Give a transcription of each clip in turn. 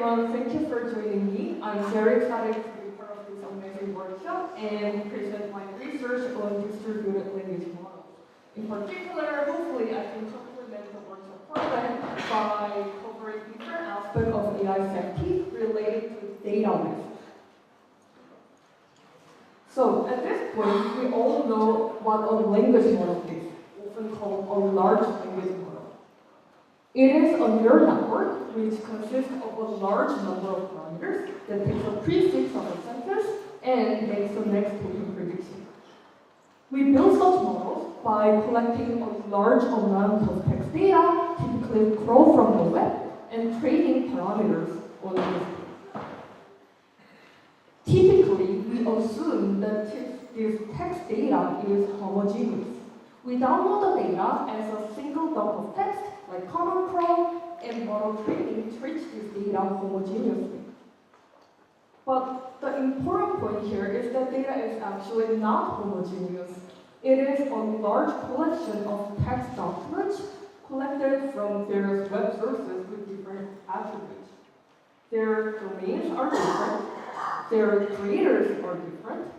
everyone, thank you for joining me. I'm very excited to be part of this amazing workshop and present my research on distributed language models. In particular, hopefully I can complement the workshop program by covering different aspects of AI safety related to data risk. So at this point, we all know what a language model is, often called a large language model. It is a neural network which consists of a large number of parameters that takes a prefix of a sentence and makes the next token prediction. We build such models by collecting a large amount of text data, typically crawl from the web, and training parameters on this data. Typically, we assume that this text data is homogeneous. We download the data as a single dump of text, like Common Crawl, and model training treats this data homogeneously. But the important point here is that data is actually not homogeneous. It is a large collection of text documents collected from various web sources with different attributes. Their domains are different, their creators are different,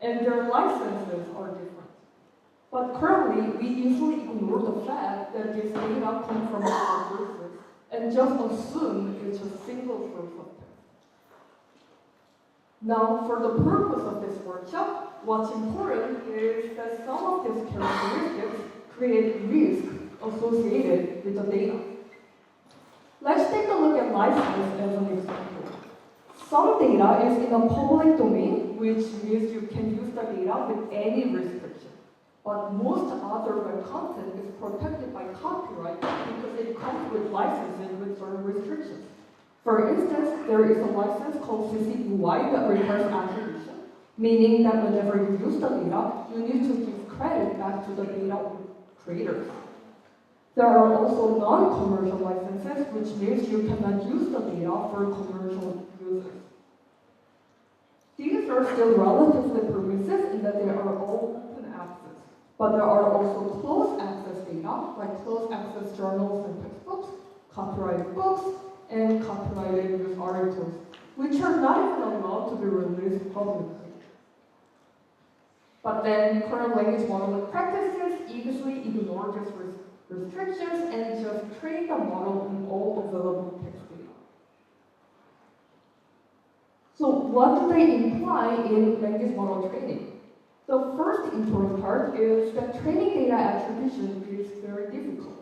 and their licenses are different. But currently, we usually ignore the fact that this data comes from other sources and just assume it's a single source of text. Now, for the purpose of this workshop, what's important is that some of these characteristics create risk associated with the data. Let's take a look at license as an example. Some data is in a public domain, which means you can use the data with any restriction. But most other web content is protected by copyright because it comes with licenses with certain restrictions. For instance, there is a license called CC that requires attribution, meaning that whenever you use the data, you need to give credit back to the data creators. There are also non-commercial licenses, which means you cannot use the data for commercial users. These are still relatively permissive in that they are all open access. But there are also closed access data, like closed access journals and textbooks, copyrighted books, and copyrighted news articles, which are not even allowed to be released publicly. But then current language modeling practices easily ignore these restrictions and just train the model on all available text data. So what do they imply in language model training? The first important part is that training data attribution is very difficult.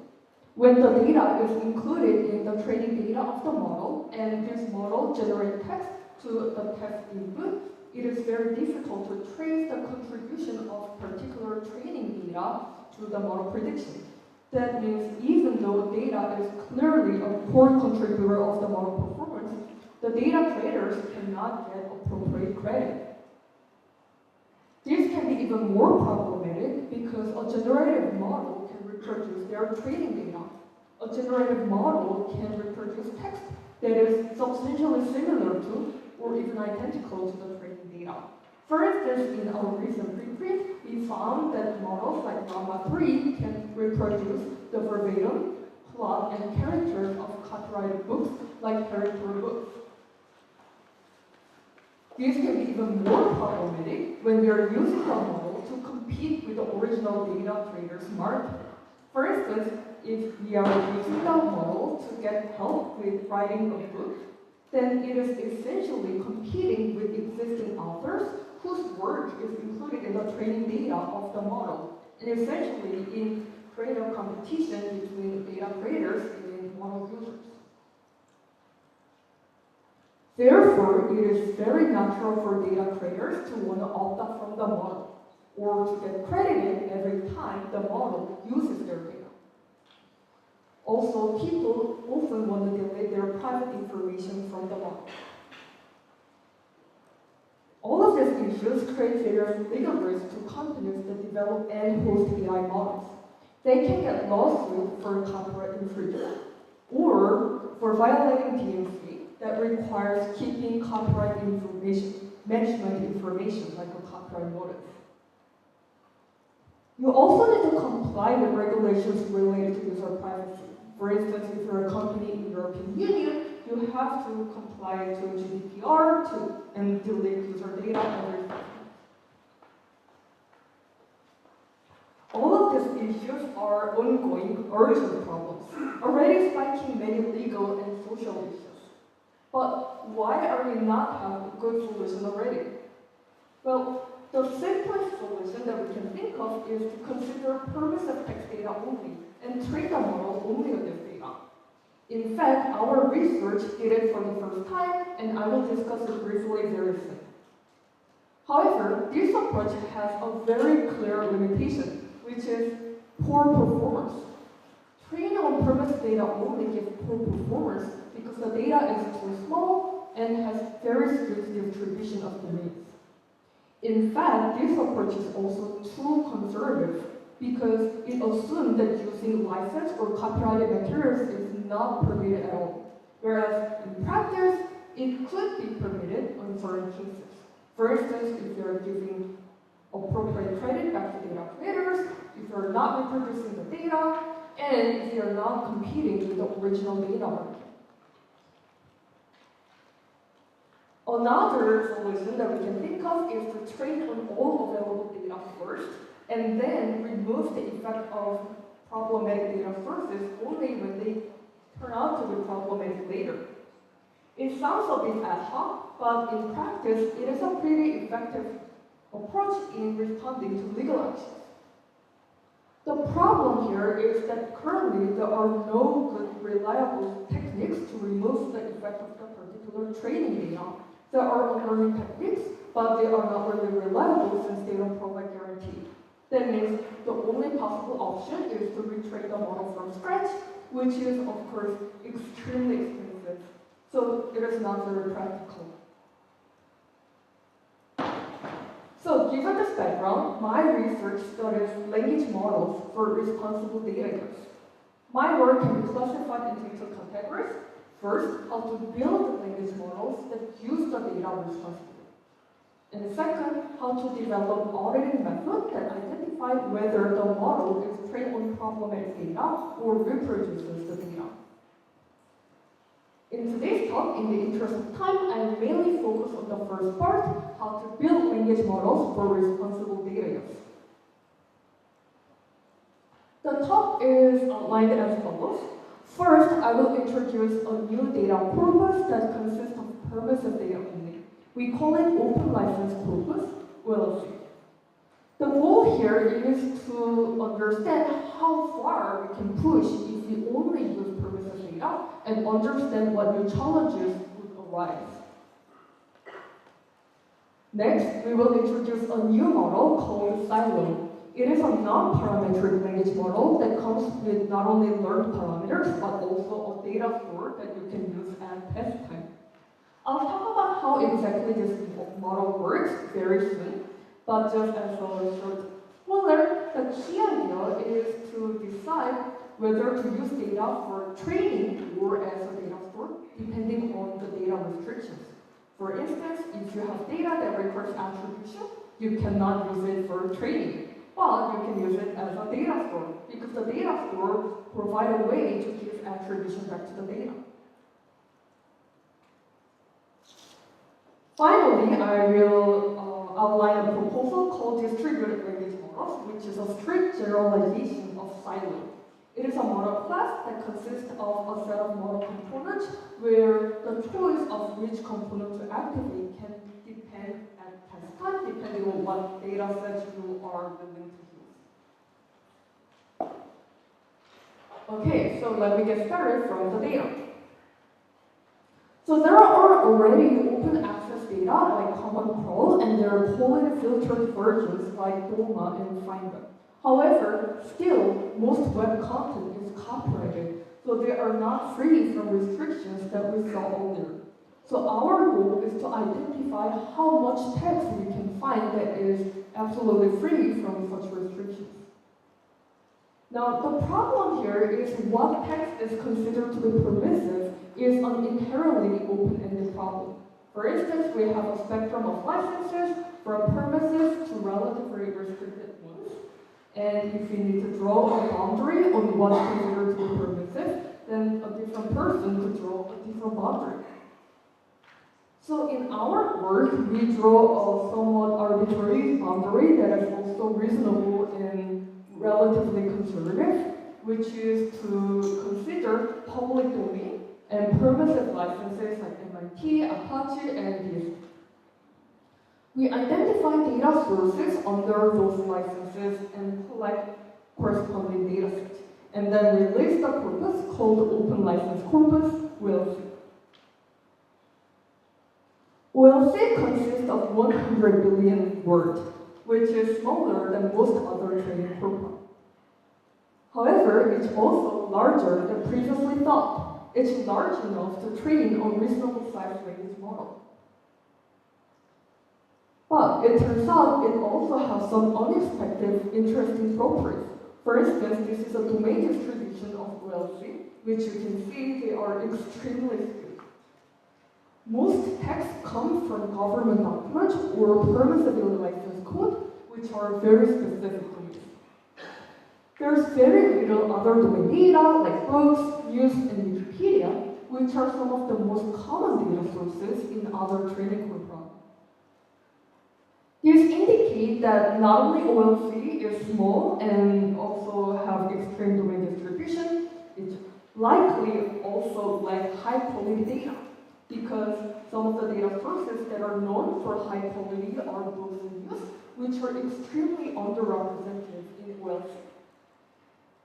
When the data is included in the training data of the model, and this model generates text to the text input, it is very difficult to trace the contribution of particular training data to the model prediction. That means even though data is clearly a core contributor of the model performance, the data creators cannot get appropriate credit. This can be even more problematic because a generative model can reproduce their training data. A generative model can reproduce text that is substantially similar to or even identical to the training data. For instance, in our recent preprint, we found that models like Llama 3 can reproduce the verbatim, plot, and characters of copyrighted books like character books. This can be even more problematic when we are using the model to compete with the original data creators' market. For instance, if we are using the model to get help with writing a book, then it is essentially competing with existing authors whose work is included in the training data of the model, and essentially in creative competition between data creators and model users. Therefore, it is very natural for data creators to want to opt out from the model, or to get credited every time the model uses their data. Also, people often want to delete their private information from the model. All of these issues create various legal risks to companies that develop and host AI models. They can get lawsuits for copyright infringement, or for violating DMC that requires keeping copyright information, management information like a copyright notice. You also need to comply with regulations related to user privacy. For instance, if you're a company in the European Union, you have to comply to GDPR and delete user data every 5 months. All of these issues are ongoing, urgent problems, already spiking many legal and social issues. But why are we not having a good solution already? Well, the simplest solution that we can think of is to consider permissive text data only and train the model only on this data. In fact, our research did it for the first time, and I will discuss it briefly very soon. However, this approach has a very clear limitation, which is poor performance. Training on permissive data only gives poor performance because the data is too small and has very strict distribution of domains. In fact, this approach is also too conservative because it assumes that using licensed or copyrighted materials is not permitted at all, whereas in practice, it could be permitted on certain cases. For instance, if you're giving appropriate credit back to data creators, if you're not reproducing the data, and if you're not competing with the original data market. Another solution that we can think of is to train on all available data first, and then remove the effect of problematic data sources only when they turn out to be problematic later. It sounds a bit ad hoc, but in practice, it is a pretty effective approach in responding to legal actions. The problem here is that currently there are no good, reliable techniques to remove the effect of the particular training data. There are learning techniques, but they are not really reliable since they don't provide guarantee. That means the only possible option is to retrain the model from scratch, which is, of course, extremely expensive. So it is not very practical. So given this background, my research studies language models for responsible data use. My work can be classified into two categories. First, how to build language models that use the data responsibly. And second, how to develop auditing methods that identify whether the model is trained on problematic data or reproduces the data. In today's talk, in the interest of time, I will mainly focus on the first part, how to build language models for responsible data use. The talk is outlined as follows. First, I will introduce a new data corpus that consists of permissive data only. We call it Open License Corpus, OLC. The goal here is to understand how far we can push if we only use permissive data and understand what new challenges would arise. Next, we will introduce a new model called Silo. It is a non-parametric language model that comes with not only learned parameters, but also a data store that you can use at test time. I'll talk about how exactly this model works very soon, but just as a short spoiler, the key idea is to decide whether to use data for training or as a data store, depending on the data restrictions. For instance, if you have data that requires attribution, you cannot use it for training. But you can use it as a data store, because the data store provides a way to give attribution back to the data. Finally, I will outline a proposal called distributed language models, which is a strict generalization of Silo. It is a model class that consists of a set of model components where the choice of which component to activate can depend at test time, depending on what data sets you are willing to use. Okay, so let me get started from the data. So there are already open access data like Common Crawl, and there are quality filtered versions like DOMA and FindWeb. However, still, most web content is copyrighted, so they are not free from restrictions that we saw earlier. So our goal is to identify how much text we can find that is absolutely free from such restrictions. Now, the problem here is what text is considered to be permissive is an inherently open-ended problem. For instance, we have a spectrum of licenses from permissive to relatively restricted ones. And if you need to draw a boundary on what is considered to be permissive, then a different person could draw a different boundary. So in our work, we draw a somewhat arbitrary boundary that is also reasonable and relatively conservative, which is to consider public domain and permissive licenses like MIT, Apache, and DSP. We identify data sources under those licenses and collect corresponding data sets, and then release the corpus called Open License Corpus, OLC. OLC consists of 100 billion words, which is smaller than most other training corpora. However, it's also larger than previously thought. It's large enough to train a reasonable size language model. But it turns out it also has some unexpected, interesting properties. For instance, this is a domain distribution of OLC, which you can see they are extremely skewed. Most texts come from government documents or permissively licensed code, which are very specific domains. There's very little other domain data like books, news, and Wikipedia, which are some of the most common data sources in other training corpora. These indicate that not only OLC is small and also have extreme domain distribution, it's likely also like high quality data, because some of the data sources that are known for high quality are books and news, which are extremely underrepresented in OLC.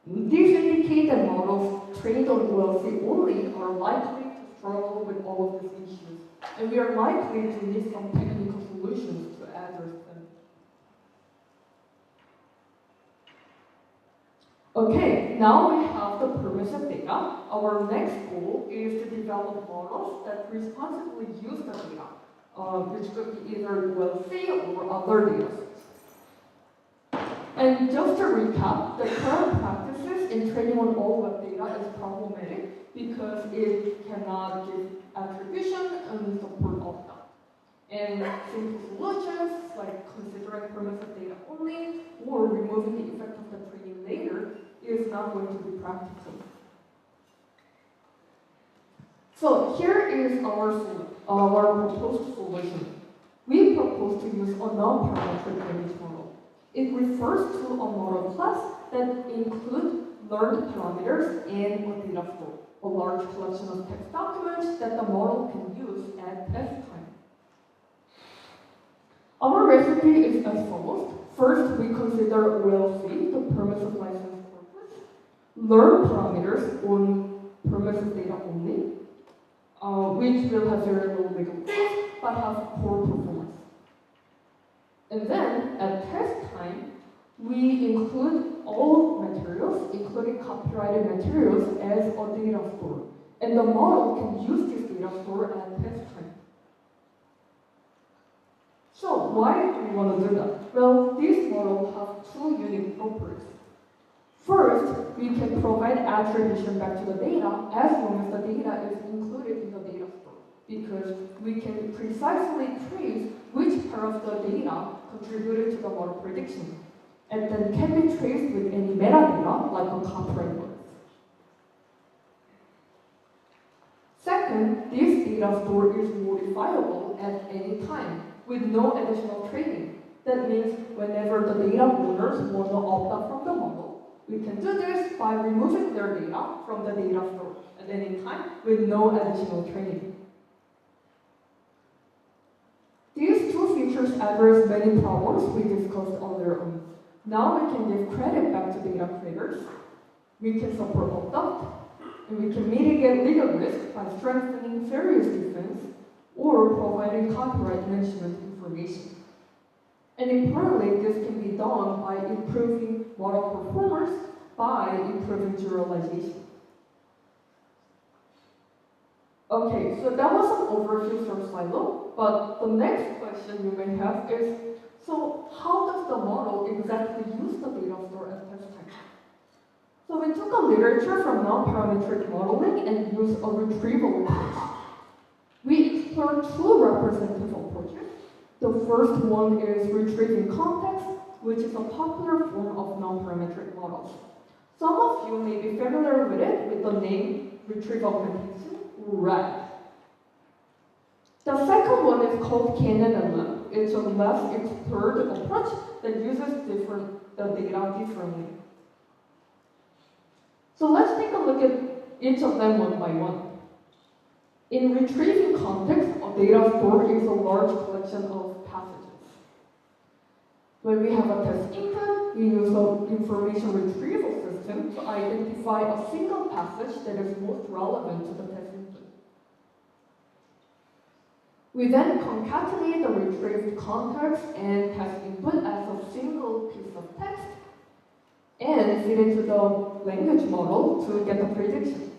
These indicate that models trained on OLC only are likely to struggle with all of these issues, and we are likely to need some technical solutions to address them. Okay, now we have the permissive data. Our next goal is to develop models that responsibly use the data, which could be either OLC or other data sets. And just to recap, the current practices in training on all web data is problematic because it cannot give attribution and support opt-out. And simple solutions like considering permissive data only or removing the effect of the training later is not going to be practical. So here is our proposed solution. We propose to use a non-parametric image model. It refers to a model class that includes learned parameters and a data flow, a large collection of text documents that the model can use at test time. Our recipe is as follows. First, we consider OLC, the permissive license corpus, learn parameters on permissive data only, which will have very low legal fees but have poor performance. And then, at test time, we include all materials, including copyrighted materials, as a data store. And the model can use this data store at test time. So why do we want to do that? Well, these models have two unique properties. First, we can provide attribution back to the data as long as the data is included in the data store, because we can precisely trace which part of the data contributed to the model prediction, and then can be traced with any metadata like a copyright words. Second, this data store is modifiable at any time with no additional training. That means whenever the data owners want to opt out from the model, we can do this by removing their data from the data store at any time with no additional training. These two features address many problems we discussed earlier on. Now we can give credit back to data creators, we can support opt-out, and we can mitigate legal risk by strengthening fair use defense or providing copyright management information. And importantly, this can be done by improving model performance by improving generalization. Okay, so that was an overview from Silo, but the next question you may have is, so how does the model exactly use the data store at test time? So we took a literature from non-parametric modeling and used a retrieval approach. We explored two representative approaches. The first one is retrieving context, which is a popular form of non-parametric models. Some of you may be familiar with it with the name retrieve augmentation? Right. The second one is called KNN. It's a less expert approach that uses the data differently. So let's take a look at each of them one by one. In retrieving context, a data store is a large collection of passages. When we have a test input, we use an information retrieval system to identify a single passage that is most relevant to the test input. We then concatenate the retrieved context and test input as a single piece of text and feed into the language model to get the prediction.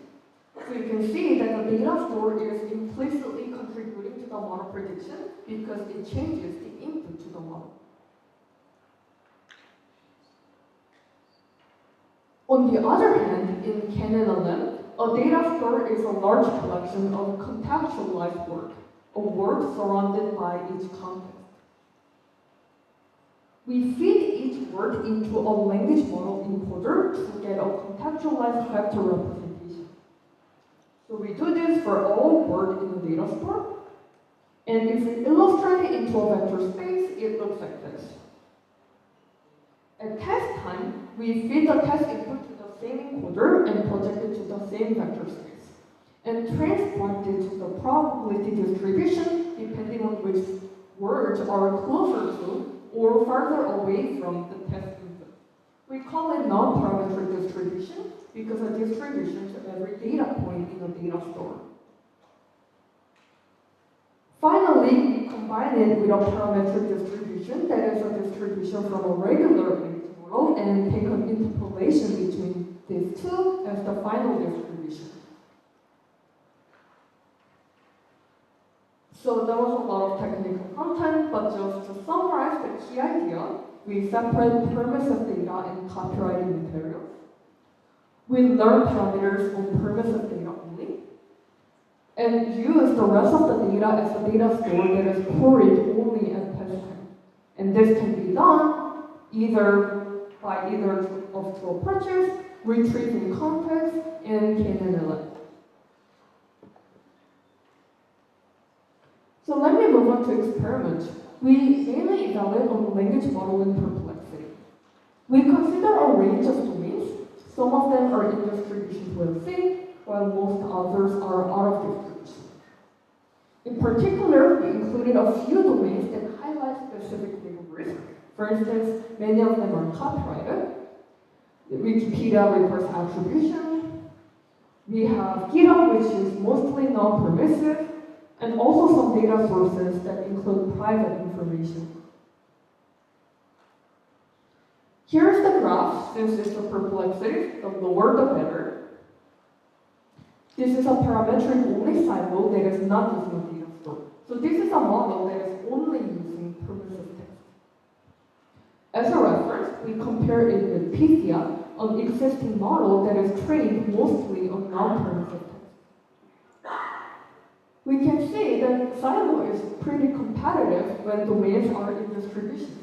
So you can see that the data store is implicitly contributing to the model prediction because it changes the input to the model. On the other hand, in KNN, a data store is a large collection of contextualized work, a word surrounded by each context. We feed each word into a language model encoder to get a contextualized vector representation. So we do this for all words in the data store. And if we illustrate it into a vector space, it looks like this. At test time, we feed the test input to the same encoder and project it to the same vector space, and transport it to the probability distribution depending on which words are closer to or farther away from the test input. We call it non-parametric distribution because a distribution to every data point in a data store. Finally, we combine it with a parametric distribution that is a distribution from a regular language model and take an interpolation between these two as the final distribution. So that was a lot of technical content, but just to summarize the key idea, we separate permissive data and copyrighted materials. We learn parameters on permissive data only, and use the rest of the data as a data store that is queried only at test time. And this can be done by either of two approaches, retrieving context and KNN. So let me move on to experiments. We mainly evaluate on language model and perplexity. We consider a range of domains. Some of them are in distribution 12C, while most others are out of distribution. In particular, we included a few domains that highlight specific legal risk. For instance, many of them are copyrighted. Wikipedia requires attribution. We have GitHub, which is mostly non-permissive, and also some data sources that include private information. Here's the graph. Since it's a perplexity, the lower the better. This is a parametric only silo that is not using a data store. So this is a model that is only using permissive text. As a reference, we compare it with Pythia, an existing model that is trained mostly on non-permissive text. We can see that silo is pretty competitive when domains are in distribution.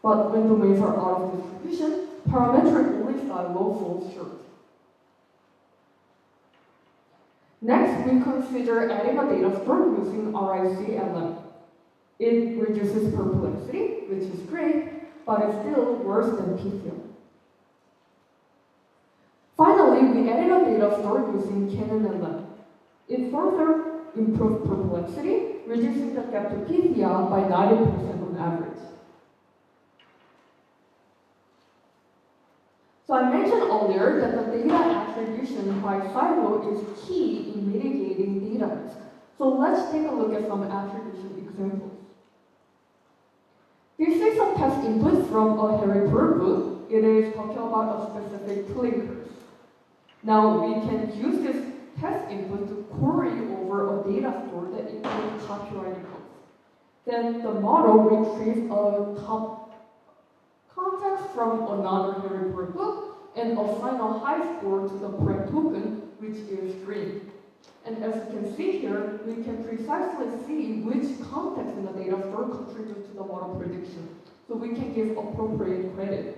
But when domains are out of distribution, parametric only silo falls short. Next, we consider adding a data store using RIC-LM. It reduces perplexity, which is great, but it's still worse than Pythia. Finally, we added a data store using KNN. It further improved perplexity, reducing the gap to Pythia by 90% on average. So I mentioned earlier that the data attribution by silo is key in mitigating data risk. So let's take a look at some attribution examples. This is a test input from a Harry Potter book. It is talking about a specific clickers. Now we can use this test input to query over a data store that includes copyrighted books. Then the model retrieves a context from another Harry Potter book and assign a high score to the correct token, which is green. And as you can see here, we can precisely see which context in the data store contributes to the model prediction. So we can give appropriate credit.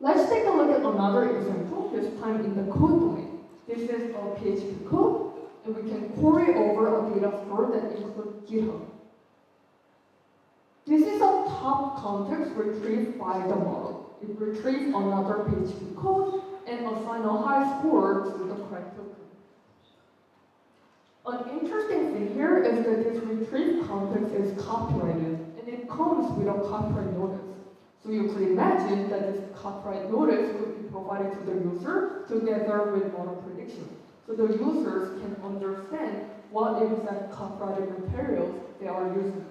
Let's take a look at another example, this time in the code domain. This is a PHP code, and we can query over a data store that includes GitHub. This is a top context retrieved by the model. It retrieves another PHP code and assigns a high score to the correct token. An interesting thing here is that this retrieved context is copyrighted, and it comes with a copyright notice. So you could imagine that this copyright notice could be provided to the user together with model prediction. So the users can understand what exact copyrighted materials they are using.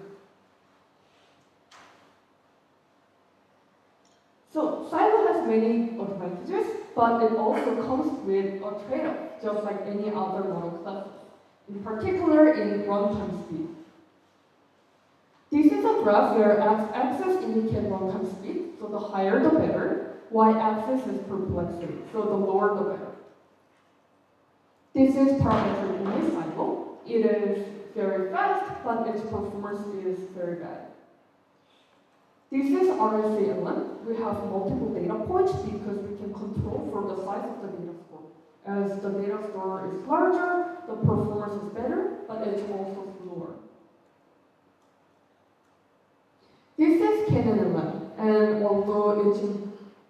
So Silo has many advantages, but it also comes with a trade-off, just like any other model classes. In particular, in runtime speed. This is a graph where x-axis indicates runtime speed, so the higher the better. Y-axis is perplexity, so the lower the better. This is parametric only Silo. It is very fast, but its performance is very bad. This is RSA-LM. We have multiple data points because we can control for the size of the data store. As the data store is larger, the performance is better, but it's also slower. This is Canon-LM, and although its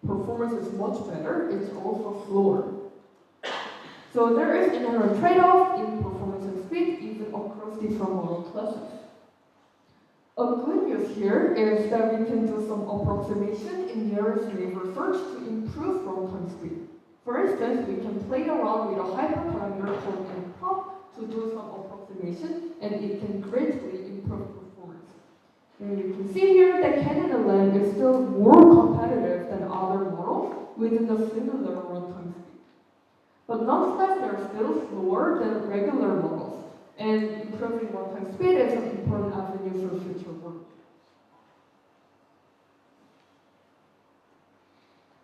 performance is much better, it's also slower. So there is another trade-off in performance and speed, even across different model classes. A good news here is that we can do some approximation in nearest neighbor search to improve runtime speed. For instance, we can play around with a hyperparameter called nprop to do some approximation, and it can greatly improve performance. And you can see here that Canon-LM is still more competitive than other models within the similar runtime speed. But nonetheless, they're still slower than regular models, and improving runtime speed is an important avenue for future work.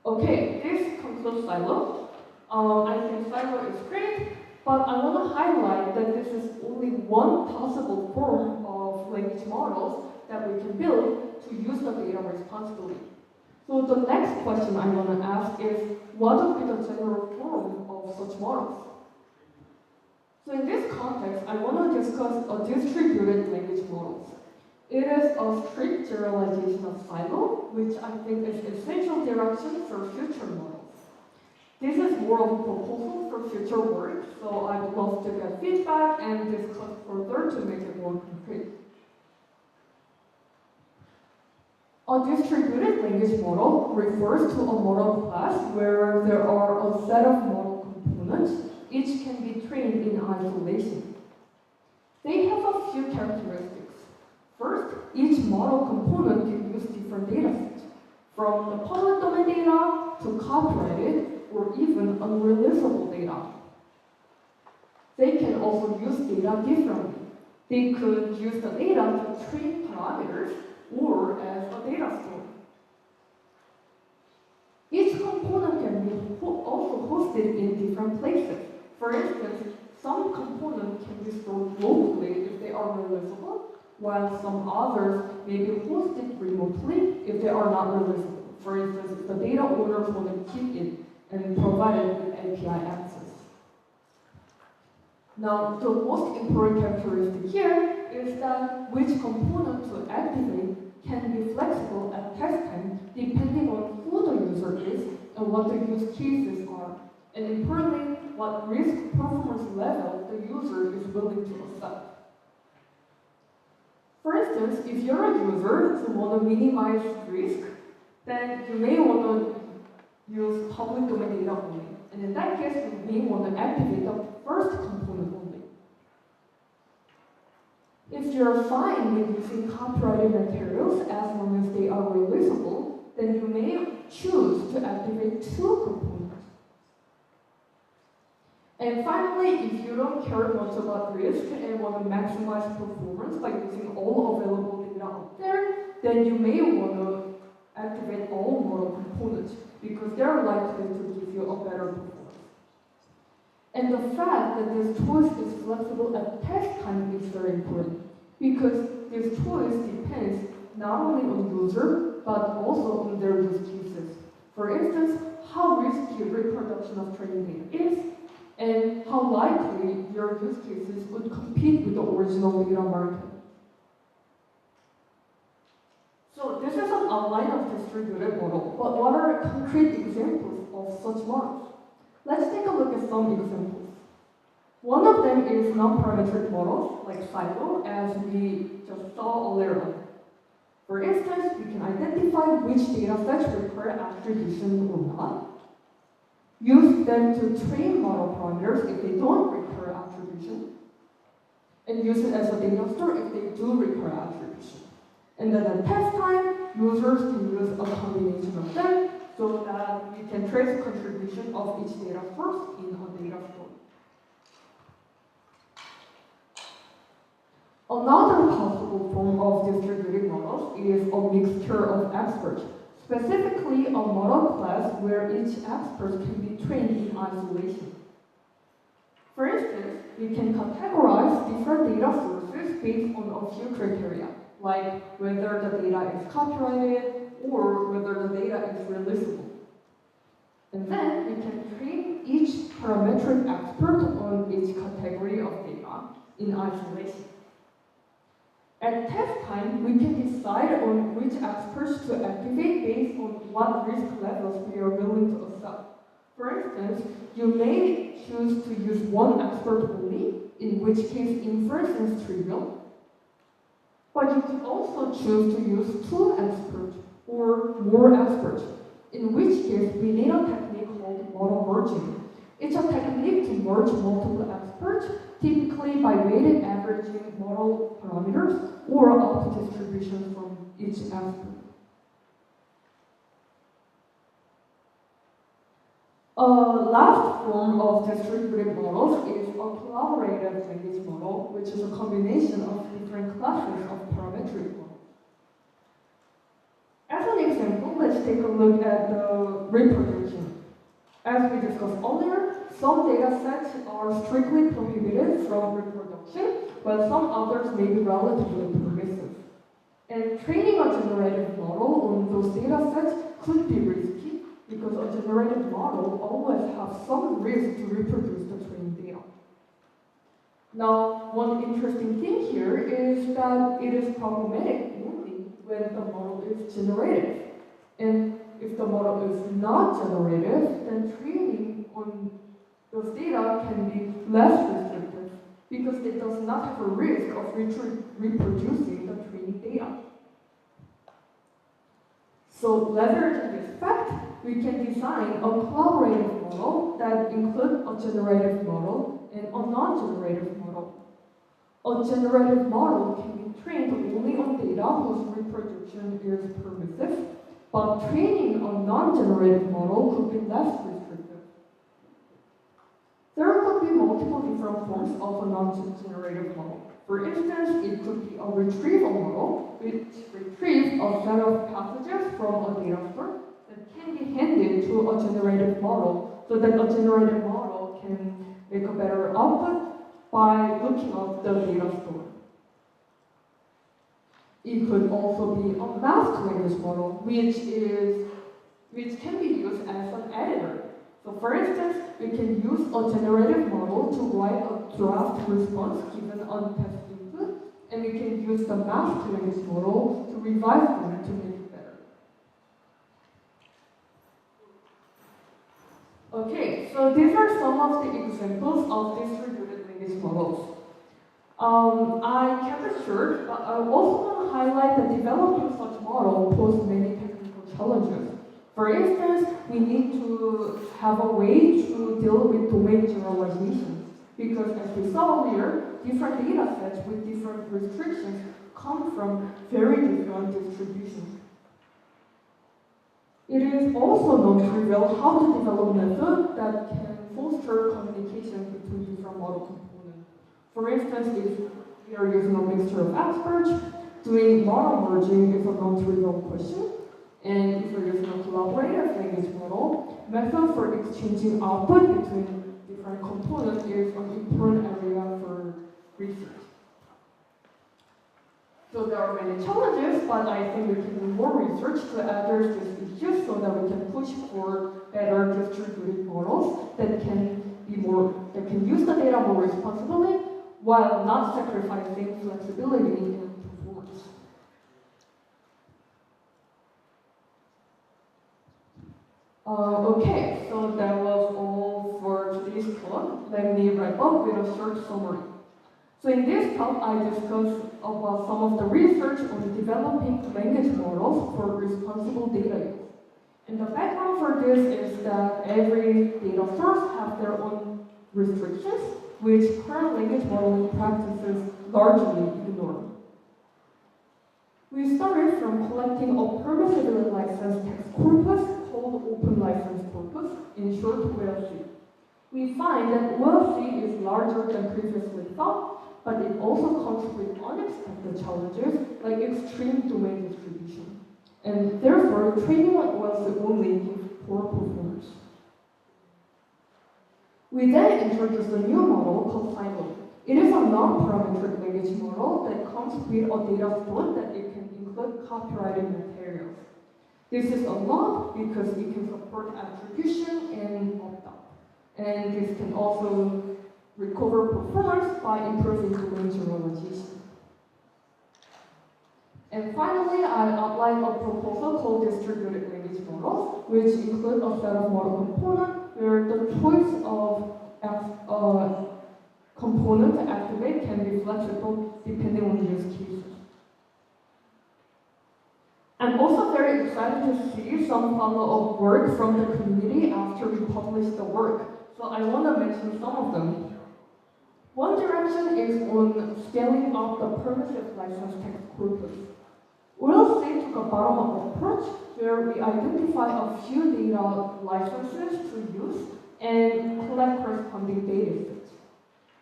Okay, this concludes Silo. I think Silo is great, but I want to highlight that this is only one possible form of language models that we can build to use the data responsibly. So the next question I want to ask is, what would be the general form of such models? So in this context, I want to discuss a distributed language models. It is a strict generalization of Silo, which I think is essential direction for future models. This is more of a proposal for future work, so I would love to get feedback and discuss further to make it more concrete. A distributed language model refers to a model class where there are a set of model components. Each can be trained in isolation. They have a few characteristics. First, each model component can use different data sets, from the public domain data to copyrighted or even unreleasable data. They can also use data differently. They could use the data to train parameters or as a data store. Each component can be also hosted in different places. For instance, some components can be stored locally if they are releasable, while some others may be hosted remotely if they are not releasable. For instance, if the data owners want to keep it and provide it with API access. Now, the most important characteristic here is that which component to activate can be flexible at test time depending on who the user is and what the use cases are, and importantly, what risk performance level the user is willing to accept. For instance, if you're a user who want to minimize risk, then you may want to use public domain data only. And in that case, you may want to activate the first component only. If you're fine with using copyrighted materials as long as they are releasable, then you may choose to activate two components. And finally, if you don't care much about risk and want to maximize performance by using all available data out there, then you may want to activate all model components because they're likely to give you a better performance. And the fact that this choice is flexible at test time is very important because this choice depends not only on user but also on their use cases. For instance, how risky reproduction of training data is, and how likely your use cases would compete with the original data market. So this is an outline of distributed model, but what are concrete examples of such models? Let's take a look at some examples. One of them is non-parametric models, like Silo, as we just saw earlier on. For instance, we can identify which data sets require attribution or not, use them to train model parameters if they don't require attribution, and use it as a data store if they do require attribution. And then at test time, users can use a combination of them so that we can trace the contribution of each data source in a data store. Another possible form of distributed models is a mixture of experts, specifically a model class where each expert can be trained in isolation. For instance, we can categorize different data sources based on a few criteria, like whether the data is copyrighted or whether the data is releasable. And then we can train each parametric expert on each category of data in isolation. At test time, we can decide on which experts to activate based on what risk levels we are willing to accept. For instance, you may choose to use one expert only, in which case inference is trivial. But you could also choose to use two experts or more experts, in which case we need a technique called model merging. It's a technique to merge multiple experts, typically by weighted averaging model parameters or output distribution from each expert. A last form of distributed models is a collaborative language model, which is a combination of different classes of parametric models. As an example, let's take a look at the reproduction. As we discussed earlier, some data sets are strictly prohibited from reproduction, while some others may be relatively permissive. And training a generative model on those data sets could be risky, because a generative model always has some risk to reproduce the training data. Now, one interesting thing here is that it is problematic only when the model is generative. And if the model is not generative, then training on those data can be less restrictive because it does not have a risk of reproducing the training data. So, leveraging this fact, we can design a collaborative model that includes a generative model and a non-generative model. A generative model can be trained only on data whose reproduction is permissive, but training a non-generative model could be less restrictive. There could be multiple different forms of a non-generative model. For instance, it could be a retrieval model, which retrieves a set of passages from a data store that can be handed to a generative model so that a generative model can make a better output by looking up the data store. It could also be a masked language model, which can be used as an editor. So for instance, we can use a generative model to write a draft response given on test input, and we can use the masked language model to revise them to make it better. Okay, so these are some of the examples of distributed language models. I kept it short, but I also want to highlight that developing such model poses many technical challenges. For instance, we need to have a way to deal with domain generalizations, because as we saw earlier, different data sets with different restrictions come from very different distributions. It is also non-trivial how to develop methods that can foster communication between different model components. For instance, if we are using a mixture of experts, doing model merging is a non-trivial question. And if we're using a collaborative language model, method for exchanging output between different components is an important area for research. So there are many many challenges, but I think we can do more research to address these issues so that we can push for better distributed models that can use the data more responsibly while not sacrificing flexibility and performance. Okay, so that was all for today's talk. Let me wrap up with a short summary. So in this talk, I discussed about some of the research on developing language models for responsible data use. And the background for this is that every data source has their own restrictions, which current language modeling practices largely ignore. We started from collecting a permissively licensed text corpus called Open License Corpus, in short OLC. We find that OLC is larger than previously thought, but it also comes with unexpected challenges like extreme domain distribution. And therefore, training on OLC only gives poor performance. We then introduced a new model called Sewon. It is a non-parametric language model that comes with a data store that it can include copyrighted materials. This is a lot because it can support attribution and opt-out. And this can also recover performance by improving domain generalization. And finally, I outlined a proposal called distributed language models, which include a set of model components where the choice of component to activate can be flexible depending on use cases. I'm also very excited to see some follow-up work from the community after we published the work. So I want to mention some of them. One direction is on scaling up the permissive license text corpus. We'll see took a bottom-up approach where we identify a few data licenses to use and collect corresponding data sets.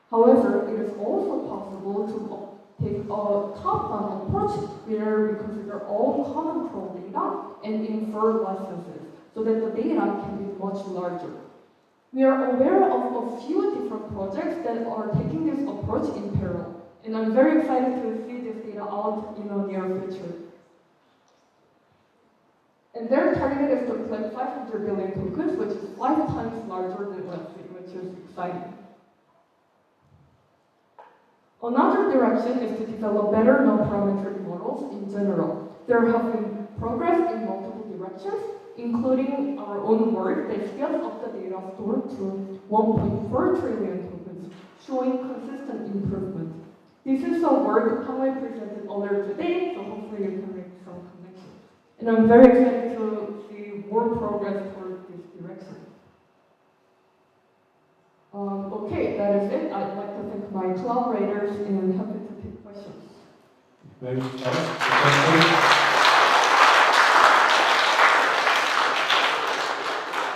However, it is also possible to take a top-down approach where we consider all common pro data and infer licenses so that the data can be much larger. We are aware of a few different projects that are taking this approach in parallel, and I'm very excited to see this data out in the near future. And their target is to collect 500 billion tokens, which is 5 times larger than Web3, which is exciting. Another direction is to develop better non-parametric models in general. There have been progress in multiple directions, including our own work that scales up the data store to 1.4 trillion tokens, showing consistent improvement. This is a work Pangwei presented earlier today, so hopefully you can make some connections. And I'm very excited to see more progress toward this direction. Okay, that is it. I'd like to thank my collaborators and happy to take questions. Very much.